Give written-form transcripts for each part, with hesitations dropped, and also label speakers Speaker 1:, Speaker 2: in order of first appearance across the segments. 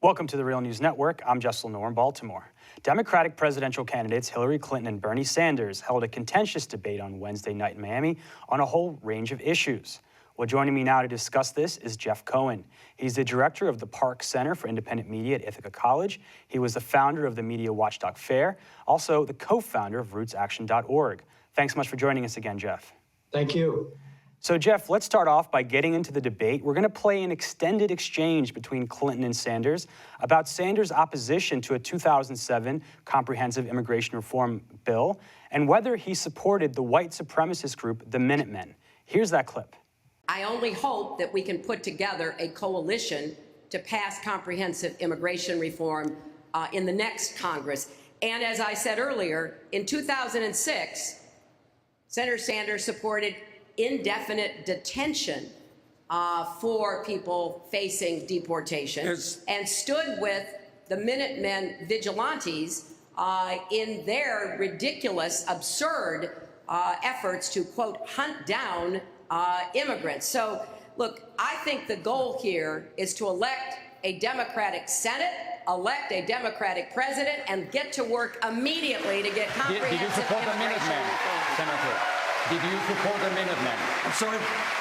Speaker 1: Welcome to the Real News Network. I'm Jess Lenore in Baltimore. Democratic presidential candidates Hillary Clinton and Bernie Sanders held a contentious debate on Wednesday night in Miami on a whole range of issues. Well, joining me now to discuss this is Jeff Cohen. He's the director of the Park Center for Independent Media at Ithaca College. He was the founder of the Media Watchdog Fair, also the co-founder of RootsAction.org. Thanks so much for joining us again, Jeff.
Speaker 2: Thank you.
Speaker 1: So, Jeff, let's start off by getting into the debate. We're going to play an extended exchange between Clinton and Sanders about Sanders' opposition to a 2007 comprehensive immigration reform bill and whether he supported the white supremacist group, the Minutemen. Here's that clip.
Speaker 3: I only hope that we can put together a coalition to pass comprehensive immigration reform in the next Congress. And as I said earlier, in 2006, Senator Sanders supported indefinite detention for people facing deportation and stood with the Minutemen vigilantes in their ridiculous, absurd efforts to, quote, hunt down immigrants. So, look, I think the goal here is to elect a Democratic Senate, elect a Democratic president, and get to work immediately to get comprehensive
Speaker 4: Did you support the Minutemen, Senator? Did you support the Minutemen?
Speaker 5: I'm sorry?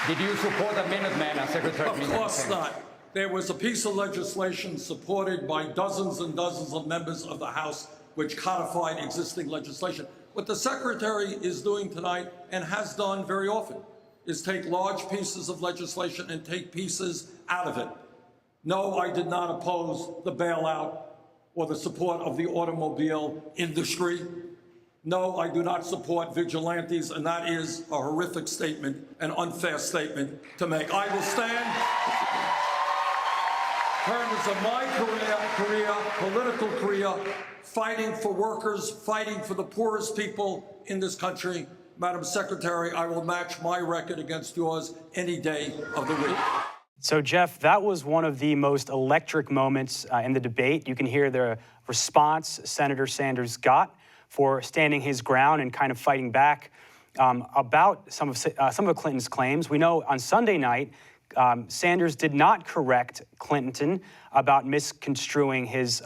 Speaker 4: Did you support the Minutemen as Secretary of State?
Speaker 5: Of course not. There was a piece of legislation supported by dozens and dozens of members of the House which codified existing legislation. What the Secretary is doing tonight, and has done very often, is take large pieces of legislation and take pieces out of it. No, I did not oppose the bailout or the support of the automobile industry. No, I do not support vigilantes, and that is a horrific statement, an unfair statement to make. I will stand in terms of my political career, fighting for workers, fighting for the poorest people in this country. Madam Secretary, I will match my record against yours any day of the week.
Speaker 1: So, Jeff, that was one of the most electric moments in the debate. You can hear the response Senator Sanders got for standing his ground and kind of fighting back about some of Clinton's claims. We know on Sunday night, Sanders did not correct Clinton about misconstruing his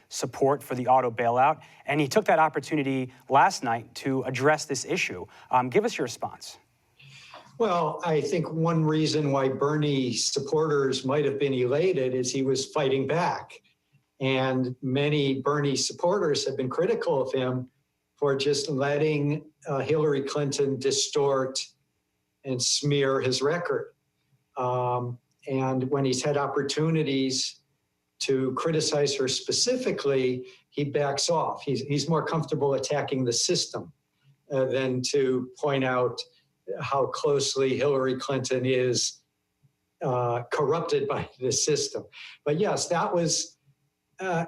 Speaker 1: support for the auto bailout, and he took that opportunity last night to address this issue. Give us your response.
Speaker 2: Well, I think one reason why Bernie supporters might have been elated is he was fighting back. And many Bernie supporters have been critical of him for just letting Hillary Clinton distort and smear his record. And when he's had opportunities to criticize her specifically, he backs off. He's more comfortable attacking the system than to point out how closely Hillary Clinton is corrupted by the system. But yes, that was,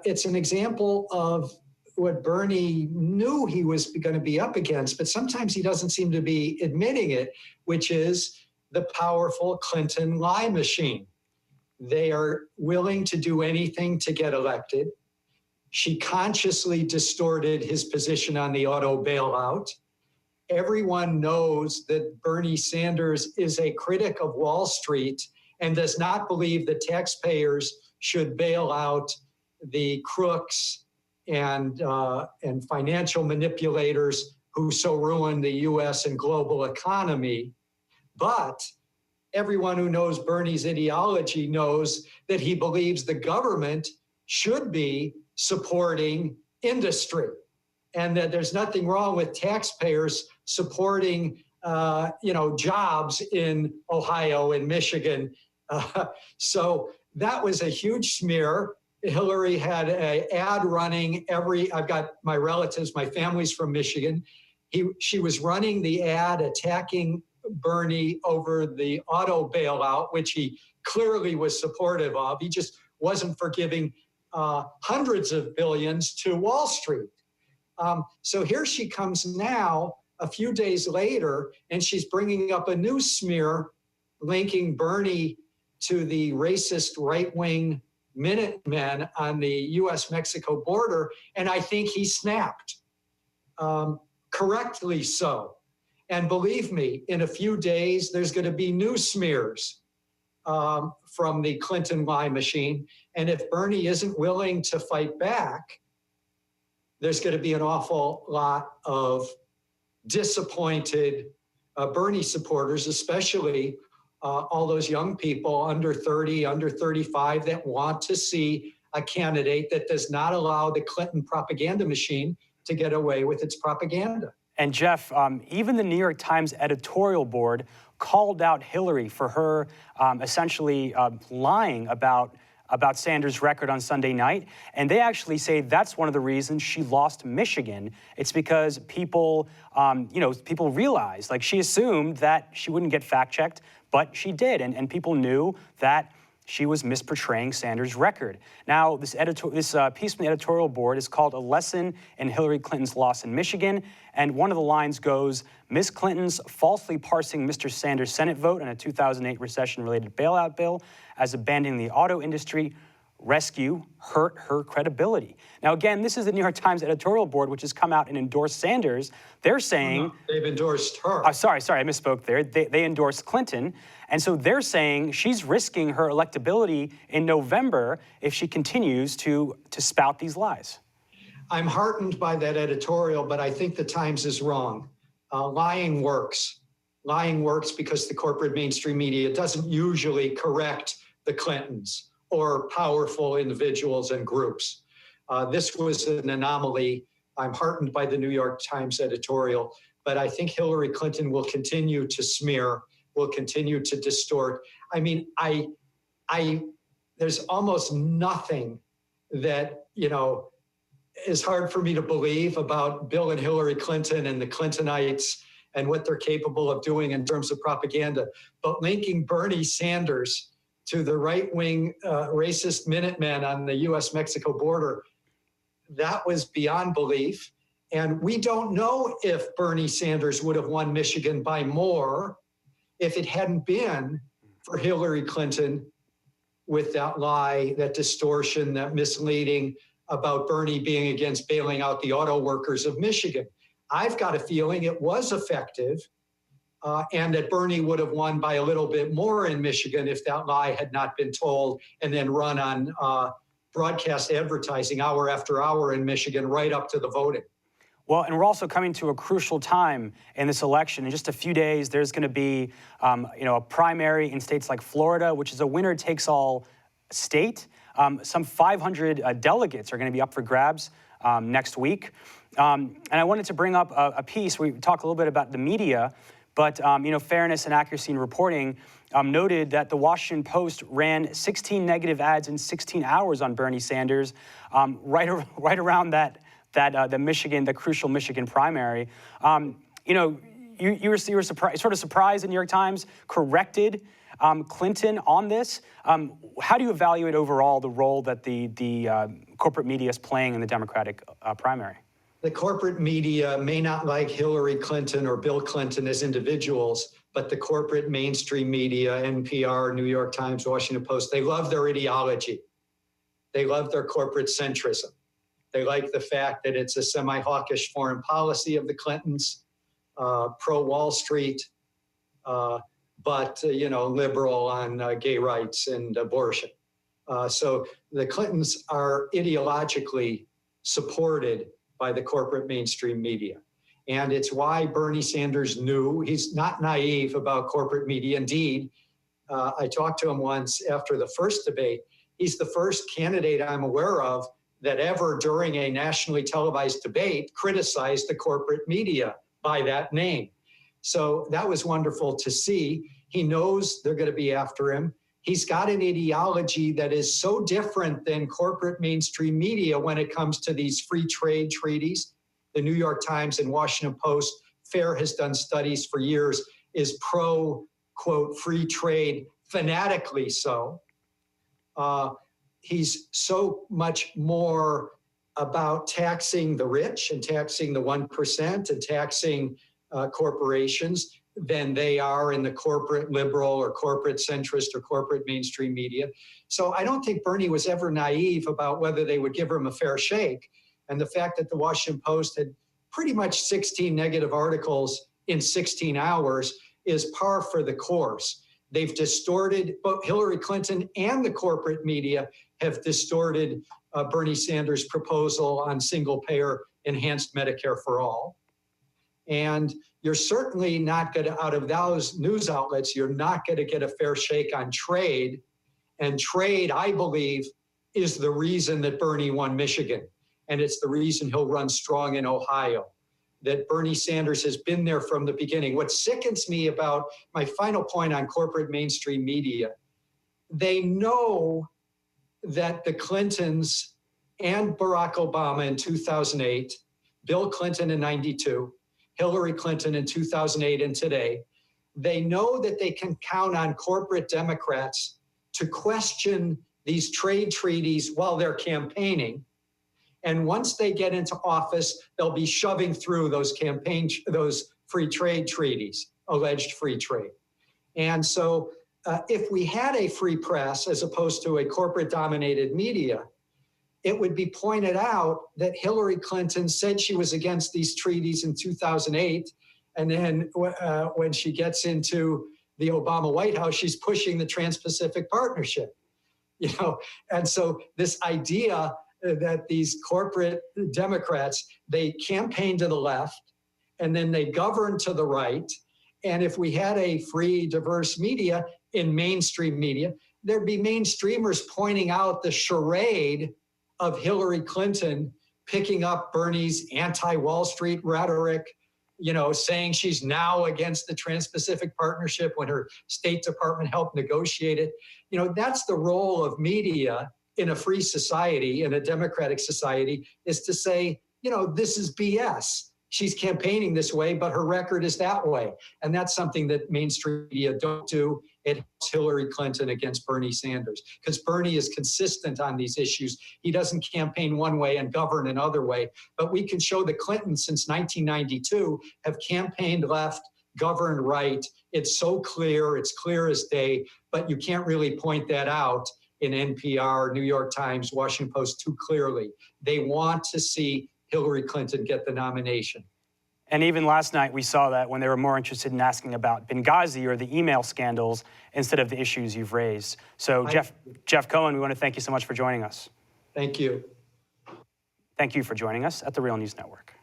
Speaker 2: it's an example of what Bernie knew he was going to be up against, but sometimes he doesn't seem to be admitting it, which is the powerful Clinton lie machine. They are willing to do anything to get elected. She consciously distorted his position on the auto bailout. Everyone knows that Bernie Sanders is a critic of Wall Street and does not believe that taxpayers should bail out the crooks and financial manipulators who so ruin the U.S. and global economy. But everyone who knows Bernie's ideology knows that he believes the government should be supporting industry and that there's nothing wrong with taxpayers supporting, jobs in Ohio and Michigan. So that was a huge smear. Hillary had an ad running I've got my relatives, my family's from Michigan. She was running the ad attacking Bernie over the auto bailout, which he clearly was supportive of. He just wasn't for giving hundreds of billions to Wall Street. So here she comes now, a few days later, and she's bringing up a new smear linking Bernie to the racist right-wing Minutemen on the U.S.-Mexico border, and I think he snapped, correctly so. And believe me, in a few days, there's going to be new smears from the Clinton lie machine. And if Bernie isn't willing to fight back, there's going to be an awful lot of disappointed Bernie supporters, especially all those young people under 30, under 35 that want to see a candidate that does not allow the Clinton propaganda machine to get away with its propaganda.
Speaker 1: And Jeff, even the New York Times editorial board called out Hillary for her essentially lying about Sanders' record on Sunday night. And they actually say that's one of the reasons she lost Michigan. It's because people, people realized, like she assumed that she wouldn't get fact-checked, but she did. And people knew that she was misportraying Sanders' record. Now, this piece from the editorial board is called A Lesson in Hillary Clinton's Loss in Michigan. And one of the lines goes, Ms. Clinton's falsely parsing Mr. Sanders' Senate vote on a 2008 recession-related bailout bill as abandoning the auto industry rescue hurt her credibility. Now, again, this is the New York Times editorial board, which has come out and endorsed Sanders. They're saying—
Speaker 2: No, they've endorsed her.
Speaker 1: Sorry, I misspoke there. They endorsed Clinton. And so they're saying she's risking her electability in November if she continues to spout these lies.
Speaker 2: I'm heartened by that editorial, but I think the Times is wrong. Lying works. Lying works because the corporate mainstream media doesn't usually correct the Clintons or powerful individuals and groups. This was an anomaly. I'm heartened by the New York Times editorial, but I think Hillary Clinton will continue to smear, will continue to distort. I mean, there's almost nothing that, is hard for me to believe about Bill and Hillary Clinton and the Clintonites and what they're capable of doing in terms of propaganda. But linking Bernie Sanders to the right-wing racist Minutemen on the U.S.-Mexico border, that was beyond belief. And we don't know if Bernie Sanders would have won Michigan by more if it hadn't been for Hillary Clinton with that lie, that distortion, that misleading about Bernie being against bailing out the auto workers of Michigan. I've got a feeling it was effective and that Bernie would have won by a little bit more in Michigan if that lie had not been told and then run on broadcast advertising hour after hour in Michigan right up to the voting.
Speaker 1: Well, and we're also coming to a crucial time in this election. In just a few days, there's going to be, a primary in states like Florida, which is a winner-takes-all state. Some 500 delegates are going to be up for grabs next week. And I wanted to bring up a piece. We talk a little bit about the media, but, fairness and accuracy in reporting noted that the Washington Post ran 16 negative ads in 16 hours on Bernie Sanders, right around the Michigan, the crucial Michigan primary. You were sort of surprised the New York Times corrected Clinton on this. How do you evaluate overall the role that the corporate media is playing in the Democratic primary?
Speaker 2: The corporate media may not like Hillary Clinton or Bill Clinton as individuals, but the corporate mainstream media, NPR, New York Times, Washington Post, they love their ideology. They love their corporate centrism. They like the fact that it's a semi-hawkish foreign policy of the Clintons, pro-Wall Street, but liberal on gay rights and abortion. So the Clintons are ideologically supported by the corporate mainstream media. And it's why Bernie Sanders knew he's not naive about corporate media. Indeed, I talked to him once after the first debate. He's the first candidate I'm aware of that ever during a nationally televised debate criticized the corporate media by that name. So that was wonderful to see. He knows they're going to be after him. He's got an ideology that is so different than corporate mainstream media when it comes to these free trade treaties. The New York Times and Washington Post, FAIR has done studies for years, is pro, quote, free trade, fanatically so. He's so much more about taxing the rich and taxing the 1% and taxing corporations than they are in the corporate liberal or corporate centrist or corporate mainstream media. So I don't think Bernie was ever naive about whether they would give him a fair shake. And the fact that the Washington Post had pretty much 16 negative articles in 16 hours is par for the course. They've distorted, both Hillary Clinton and the corporate media have distorted Bernie Sanders' proposal on single-payer enhanced Medicare for all. And you're certainly not going to, out of those news outlets, you're not going to get a fair shake on trade. And trade, I believe, is the reason that Bernie won Michigan. And it's the reason he'll run strong in Ohio, that Bernie Sanders has been there from the beginning. What sickens me about my final point on corporate mainstream media, they know that the Clintons and Barack Obama in 2008, Bill Clinton in 92, Hillary Clinton in 2008 and today, they know that they can count on corporate Democrats to question these trade treaties while they're campaigning. And once they get into office, they'll be shoving through those free trade treaties, alleged free trade. And so if we had a free press as opposed to a corporate-dominated media, it would be pointed out that Hillary Clinton said she was against these treaties in 2008. And then when she gets into the Obama White House, she's pushing the Trans-Pacific Partnership. And so this idea that these corporate Democrats, they campaign to the left and then they govern to the right. And if we had a free, diverse media in mainstream media, there'd be mainstreamers pointing out the charade of Hillary Clinton picking up Bernie's anti-Wall Street rhetoric, saying she's now against the Trans-Pacific Partnership when her State Department helped negotiate it. That's the role of media in a free society, in a democratic society, is to say, this is BS. She's campaigning this way, but her record is that way. And that's something that mainstream media don't do. It helps Hillary Clinton against Bernie Sanders, because Bernie is consistent on these issues. He doesn't campaign one way and govern another way. But we can show the Clintons since 1992 have campaigned left, governed right. It's so clear, it's clear as day, but you can't really point that out in NPR, New York Times, Washington Post too clearly. They want to see Hillary Clinton get the nomination.
Speaker 1: And even last night, we saw that when they were more interested in asking about Benghazi or the email scandals instead of the issues you've raised. So, Jeff Cohen, we want to thank you so much for joining us.
Speaker 2: Thank you.
Speaker 1: Thank you for joining us at the Real News Network.